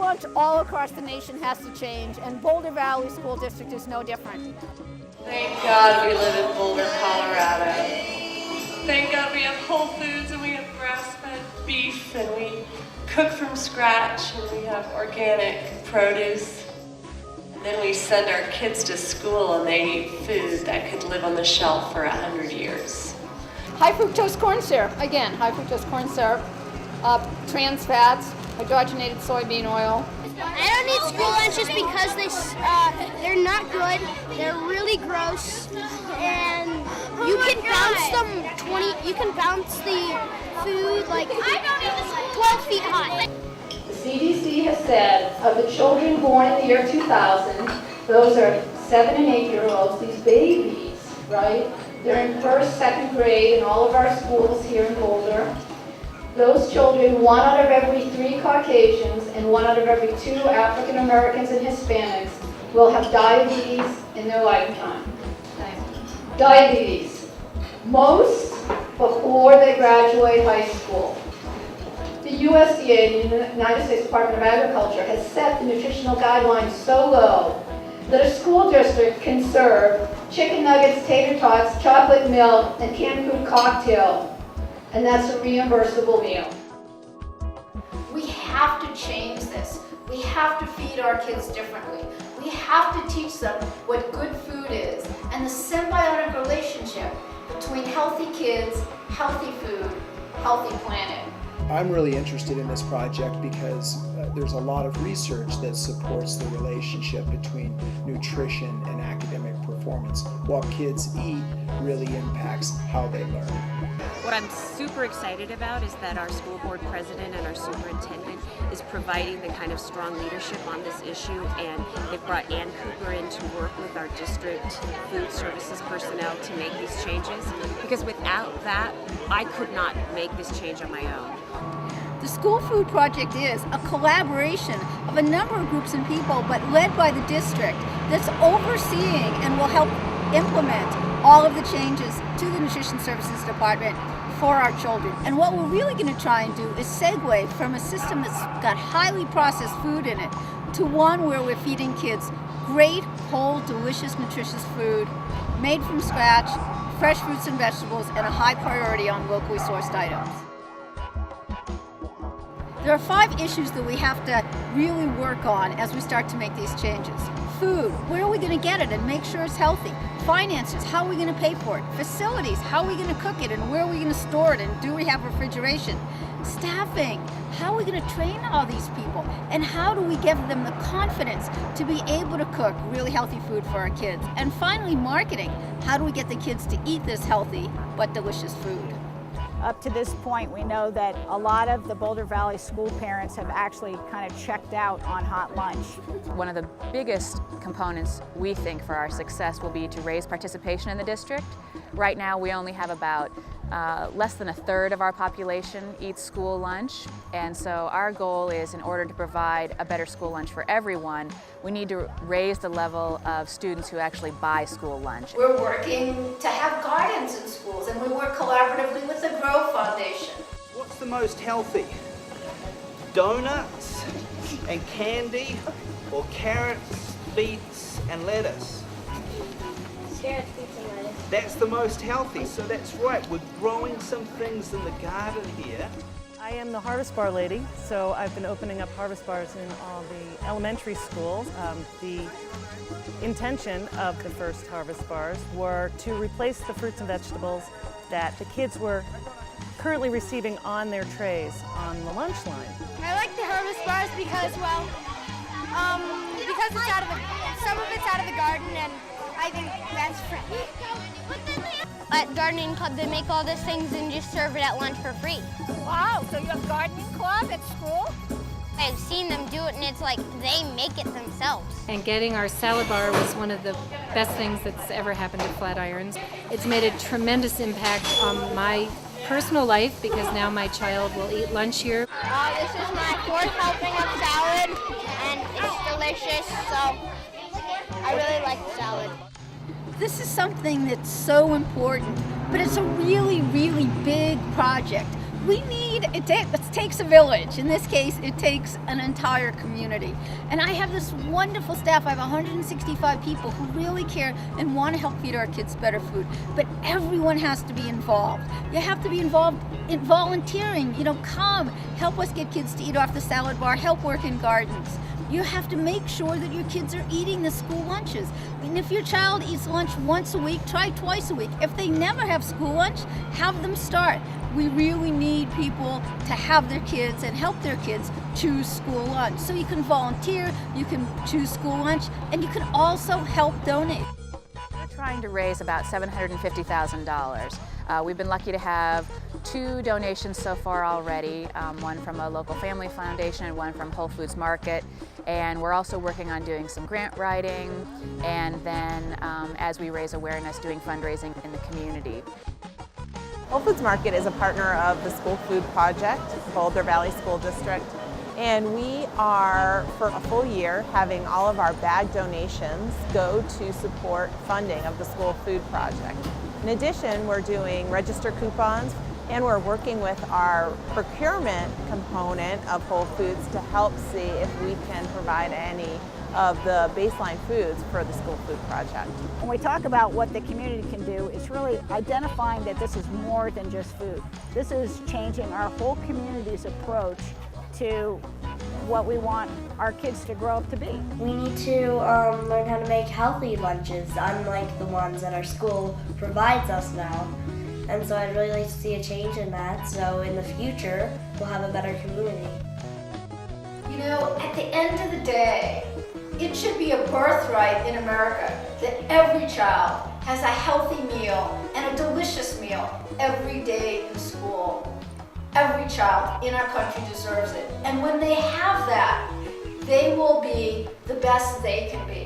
lunch all across the nation has to change, and Boulder Valley School District is no different. Thank God we live in Boulder, Colorado. Thank God we have Whole Foods and we have grass-fed beef and we cook from scratch and we have organic produce. And then we send our kids to school and they eat food that could live on the shelf for 100 years. High fructose corn syrup, again, high fructose corn syrup, trans fats, hydrogenated soybean oil. I don't eat school lunches because they're not good. They're really gross, and you can bounce them You can bounce the food like 12 feet high. The CDC has said of the children born in the year 2000, those are 7 and 8-year-olds, these babies, right? They're in first, second grade in all of our schools here in Boulder. Those children, 1 out of every 3 Caucasians and 1 out of every 2 African Americans and Hispanics will have diabetes in their lifetime. Diabetes. Most before they graduate high school. The USDA, the United States Department of Agriculture, has set the nutritional guidelines so low that a school district can serve chicken nuggets, tater tots, chocolate milk, and canned fruit cocktail. And that's a reimbursable meal. We have to change this. We have to feed our kids differently. We have to teach them what good food is and the symbiotic relationship between healthy kids, healthy food, healthy planet. I'm really interested in this project because there's a lot of research that supports the relationship between nutrition and academic performance. What kids eat really impacts how they learn. What I'm super excited about is that our school board president and our superintendent is providing the kind of strong leadership on this issue, and they've brought Ann Cooper in to work with our district food services personnel to make these changes, because without that, I could not make this change on my own. The School Food Project is a collaboration of a number of groups and people, but led by the district, that's overseeing and will help implement all of the changes to the Nutrition Services Department for our children. And what we're really going to try and do is segue from a system that's got highly processed food in it to one where we're feeding kids great, whole, delicious, nutritious food made from scratch, fresh fruits and vegetables, and a high priority on locally sourced items. There are 5 issues that we have to really work on as we start to make these changes. Food, where are we going to get it and make sure it's healthy? Finances, how are we going to pay for it? Facilities, how are we going to cook it and where are we going to store it and do we have refrigeration? Staffing, how are we going to train all these people? And how do we give them the confidence to be able to cook really healthy food for our kids? And finally, marketing, how do we get the kids to eat this healthy but delicious food? Up to this point, we know that a lot of the Boulder Valley school parents have actually kind of checked out on hot lunch. One of the biggest components we think for our success will be to raise participation in the district. Right now we only have about less than 1/3 of our population eats school lunch, and so our goal is, in order to provide a better school lunch for everyone, we need to raise the level of students who actually buy school lunch. We're working to have gardens in schools, and we work collaboratively with the Grow Foundation. What's the most healthy? Donuts and candy, or carrots, beets and lettuce? Carrots, beets, and lettuce. That's the most healthy, so that's right. We're growing some things in the garden here. I am the Harvest Bar lady, so I've been opening up Harvest Bars in all the elementary schools. The intention of the first Harvest Bars were to replace the fruits and vegetables that the kids were currently receiving on their trays on the lunch line. I like the Harvest Bars because, well, because it's some of it's out of the garden, and I think that's fresh. At Gardening Club, they make all these things and just serve it at lunch for free. Wow, so you have gardening club at school? I've seen them do it, and it's like they make it themselves. And getting our salad bar was one of the best things that's ever happened to Flatirons. It's made a tremendous impact on my personal life because now my child will eat lunch here. This is my 4th helping of salad, and it's delicious, so I really like the salad. This is something that's so important, but it's a really, really big project. We need it takes a village. In this case, it takes an entire community. And I have this wonderful staff. I have 165 people who really care and want to help feed our kids better food. But everyone has to be involved. You have to be involved in volunteering. Come, help us get kids to eat off the salad bar, help work in gardens. You have to make sure that your kids are eating the school lunches. If your child eats lunch once a week, try twice a week. If they never have school lunch, have them start. We really need people to have their kids and help their kids choose school lunch. So you can volunteer, you can choose school lunch, and you can also help donate. We're trying to raise about $750,000. We've been lucky to have 2 donations so far already, one from a local family foundation and one from Whole Foods Market. And we're also working on doing some grant writing, and then as we raise awareness, doing fundraising in the community. Whole Foods Market is a partner of the School Food Project, Boulder Valley School District, and we are, for a full year, having all of our bag donations go to support funding of the School Food Project. In addition, we're doing register coupons, and we're working with our procurement component of Whole Foods to help see if we can provide any of the baseline foods for the School Food Project. When we talk about what the community can do, it's really identifying that this is more than just food. This is changing our whole community's approach to what we want our kids to grow up to be. We need to learn how to make healthy lunches, unlike the ones that our school provides us now. And so I'd really like to see a change in that, so in the future, we'll have a better community. At the end of the day, it should be a birthright in America that every child has a healthy meal and a delicious meal every day in school. Every child in our country deserves it. And when they have that, they will be the best they can be.